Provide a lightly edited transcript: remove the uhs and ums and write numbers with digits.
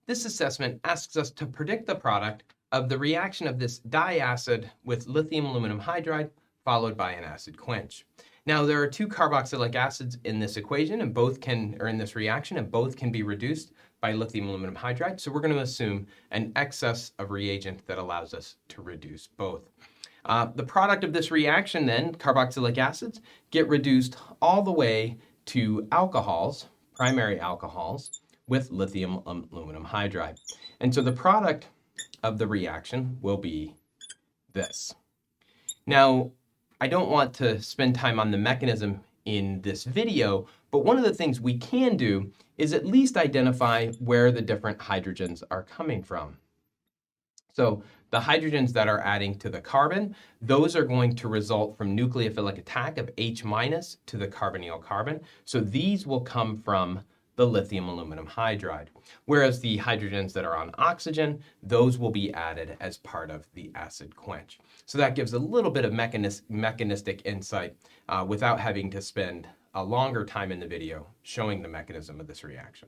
This assessment asks us to predict the product of the reaction of this diacid with lithium aluminum hydride followed by an acid quench. Now, there are two carboxylic acids in this equation, and in this reaction, and both can be reduced by lithium aluminum hydride. So we're going to assume an excess of reagent that allows us to reduce both. The product of this reaction then, carboxylic acids, get reduced all the way to alcohols, primary alcohols, with lithium aluminum hydride. And so the product of the reaction will be this. Now, I don't want to spend time on the mechanism in this video, but one of the things we can do is at least identify where the different hydrogens are coming from. So the hydrogens that are adding to the carbon, those are going to result from nucleophilic attack of H- to the carbonyl carbon. So these will come from the lithium aluminum hydride, whereas the hydrogens that are on oxygen, those will be added as part of the acid quench. So that gives a little bit of mechanistic insight without having to spend a longer time in the video showing the mechanism of this reaction.